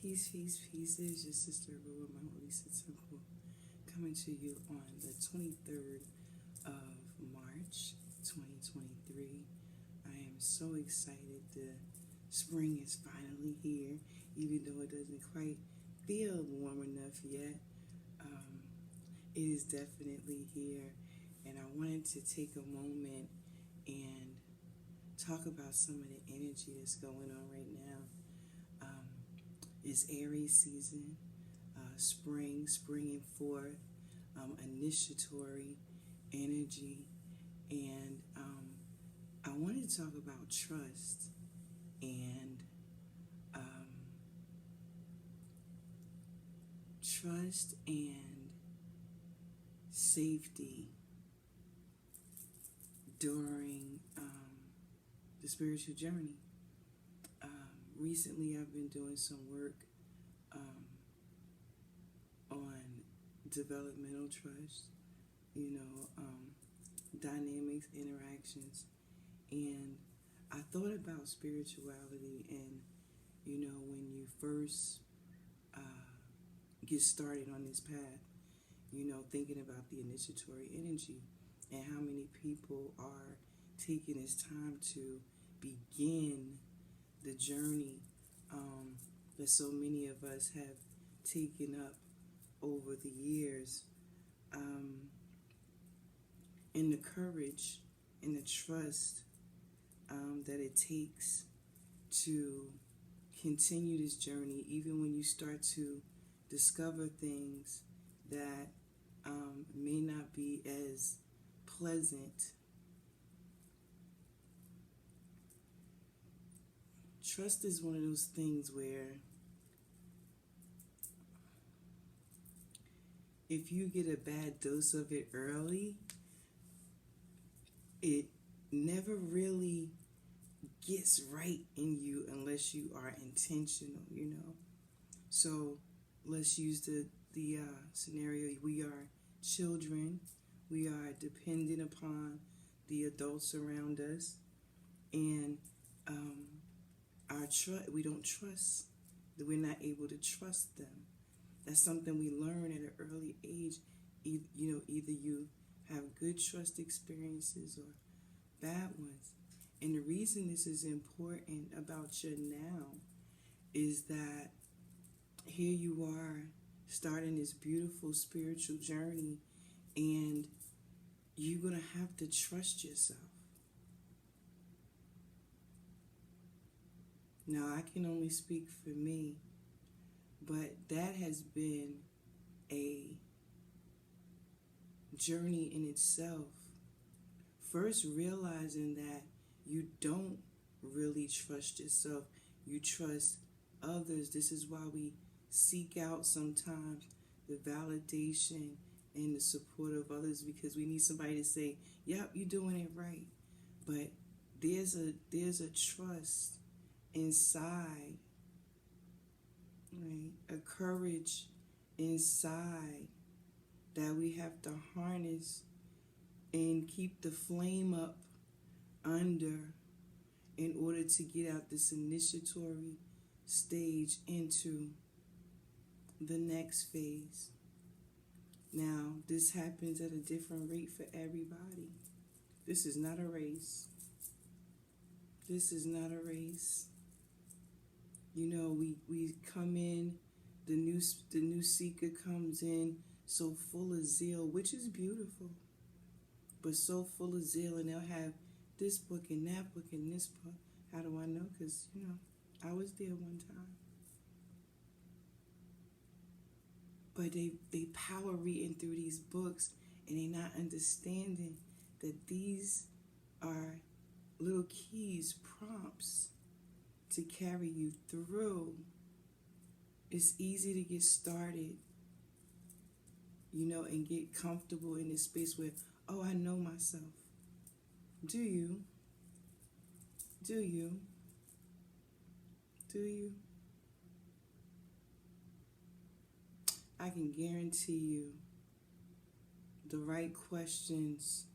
Peace, peace, peace. It is your sister, MaWu Lisa Temple, coming to you on the 23rd of March, 2023. I am so excited. The spring is finally here, even though it doesn't quite feel warm enough yet. It is definitely here, and I wanted to take a moment and talk about some of the energy that's going on right now. It's Aries season, springing forth, initiatory energy, and I wanted to talk about trust and safety during the spiritual journey. Recently, I've been doing some work on developmental trust, dynamics, interactions, and I thought about spirituality and, when you first get started on this path, thinking about the initiatory energy and how many people are taking this time to begin the journey that so many of us have taken up over the years, and the courage and the trust that it takes to continue this journey, even when you start to discover things that may not be as pleasant. Trust is one of those things where if you get a bad dose of it early, it never really gets right in you unless you are intentional, So let's use the scenario. We are children. We are dependent upon the adults around us, and we don't trust, that we're not able to trust them. That's something we learn at an early age. Either you have good trust experiences or bad ones. And the reason this is important about you now is that here you are starting this beautiful spiritual journey, and you're going to have to trust yourself. Now, I can only speak for me, but that has been a journey in itself. First, realizing that you don't really trust yourself, you trust others. This is why we seek out sometimes the validation and the support of others, because we need somebody to say, yep, you're doing it right. But there's a trust inside, right? A courage inside that we have to harness and keep the flame up under in order to get out this initiatory stage into the next phase. Now, this happens at a different rate for everybody. This is not a race. This is not a race. We come in, the new seeker comes in so full of zeal, which is beautiful, but so full of zeal, and they'll have this book and that book and this book. How do I know? Because, I was there one time. But they power reading through these books, and they're not understanding that these are little keys, prompts to carry you through. It's easy to get started, and get comfortable in this space where, oh, I know myself. Do you? Do you? Do you? I can guarantee you the right questions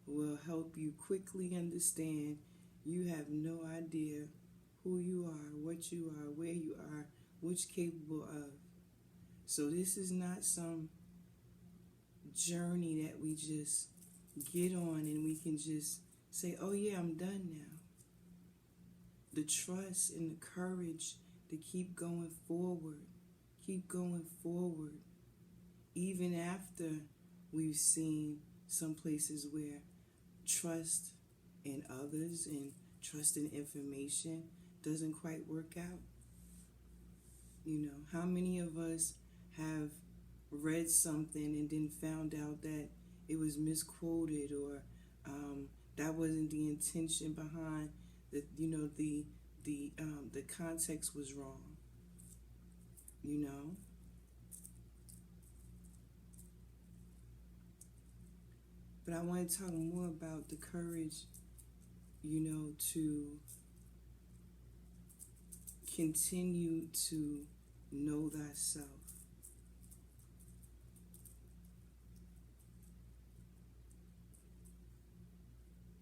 will help you quickly understand you have no idea who you are, what you are, where you are, which capable of. So this is not some journey that we just get on and we can just say, oh yeah, I'm done now. The trust and the courage to keep going forward, even after we've seen some places where trust in others and trust in information doesn't quite work out. You know, how many of us have read something and then found out that it was misquoted, or that wasn't the intention behind the, you know, the context was wrong, you know? But I want to talk more about the courage, you know, to continue to know thyself.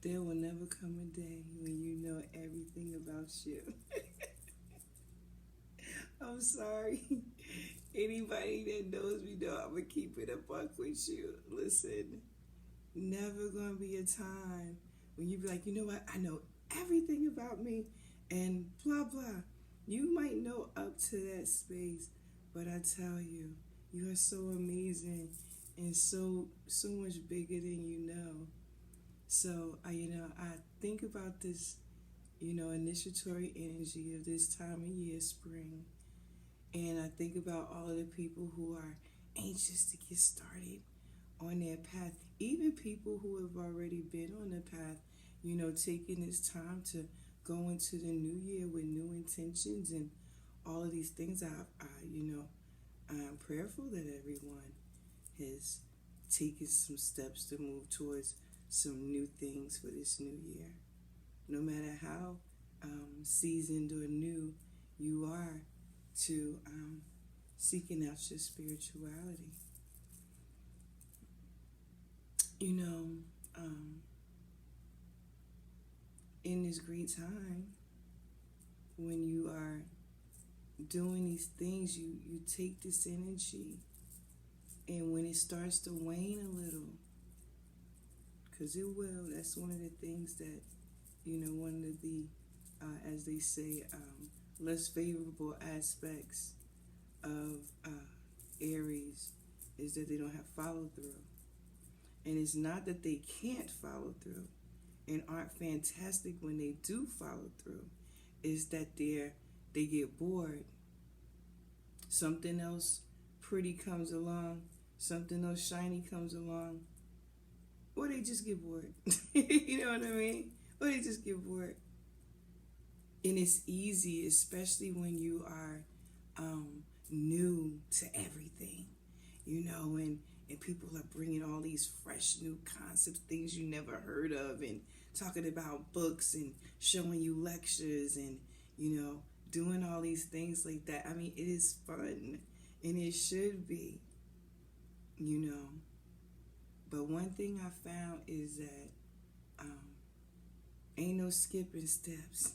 There will never come a day when you know everything about you. I'm sorry. Anybody that knows me know I'm going to keep it a buck with you. Listen, never going to be a time when you be like, you know what, I know everything about me and blah, blah. You might know up to that space, but I tell you, you are so amazing and so much bigger than you know. So, I think about this, initiatory energy of this time of year, spring. And I think about all of the people who are anxious to get started on their path. Even people who have already been on the path, taking this time to go into the new year with new intentions and all of these things. I'm prayerful that everyone has taken some steps to move towards some new things for this new year. No matter how seasoned or new you are to seeking out your spirituality. In this great time, when you are doing these things, you take this energy, and when it starts to wane a little, because it will, that's one of the things that, one of the, as they say, less favorable aspects of Aries is that they don't have follow through. And it's not that they can't follow through and aren't fantastic when they do follow through. It's that they get bored. Something else pretty comes along, something else shiny comes along, or they just get bored. You know what I mean? Or they just get bored. And it's easy, especially when you are new to everything, and people are bringing all these fresh new concepts, things you never heard of, and talking about books and showing you lectures and, doing all these things like that. I mean, it is fun, and it should be, But one thing I found is that ain't no skipping steps.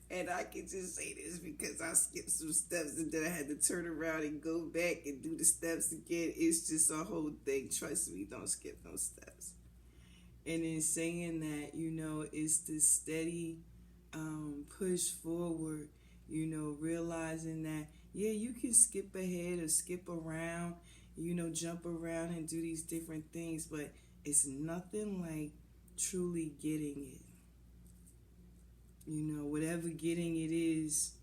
And I can just say this because I skipped some steps and then I had to turn around and go back and do the steps again. It's just a whole thing. Trust me, don't skip no steps. And in saying that, it's this steady push forward, realizing that, yeah, you can skip ahead or skip around, jump around and do these different things, but it's nothing like truly getting it. Whatever getting it is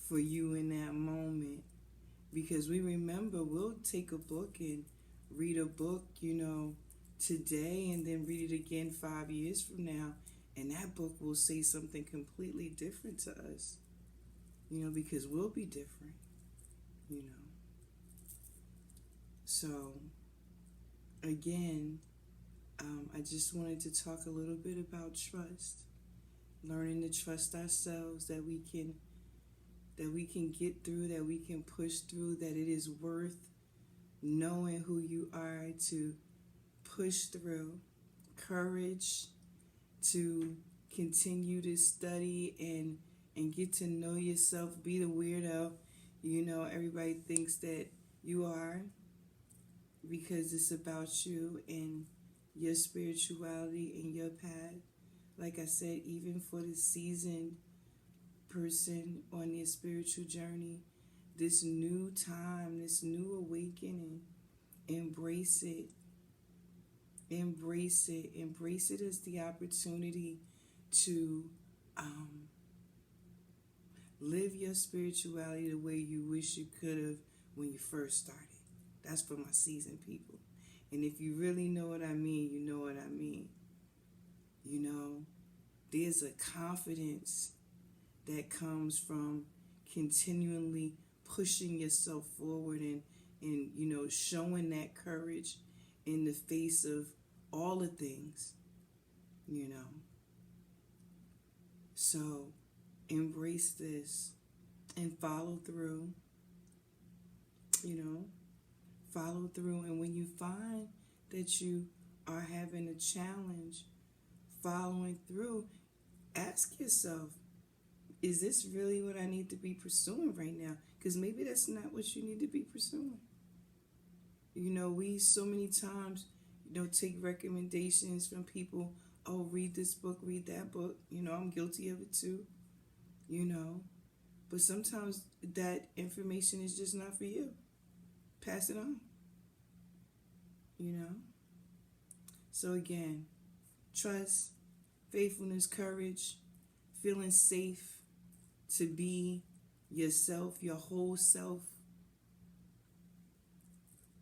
for you in that moment. Because we remember, we'll take a book and read a book, today and then read it again 5 years from now. And that book will say something completely different to us, because we'll be different, So, again, I just wanted to talk a little bit about trust. Learning to trust ourselves, that we can get through, that we can push through, that it is worth knowing who you are to push through. Courage to continue to study and and get to know yourself. Be the weirdo. You know, everybody thinks that you are, because it's about you and your spirituality and your path. Like I said, even for the seasoned person on their spiritual journey, this new time, this new awakening, embrace it. Embrace it. Embrace it as the opportunity to live your spirituality the way you wish you could have when you first started. That's for my seasoned people. And if you really know what I mean, you know what I mean. You know, there's a confidence that comes from continually pushing yourself forward and you know, showing that courage in the face of all the things, you know. So embrace this and follow through, you know, follow through. And when you find that you are having a challenge following through, ask yourself, is this really what I need to be pursuing right now? Because maybe that's not what you need to be pursuing. You know, we so many times, you know, take recommendations from people. Oh, read this book, read that book. You know, I'm guilty of it too. You know, but sometimes that information is just not for you. Pass it on. You know? So again, trust, faithfulness, courage, feeling safe to be yourself, your whole self.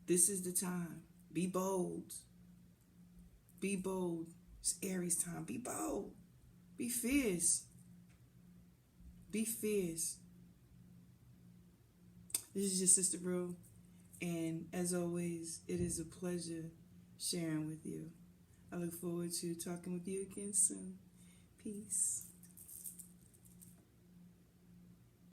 This is the time. Be bold. Be bold. It's Aries time. Be bold. Be fierce. Be fierce. This is your sister Bro, and as always, it is a pleasure sharing with you. I look forward to talking with you again soon. Peace.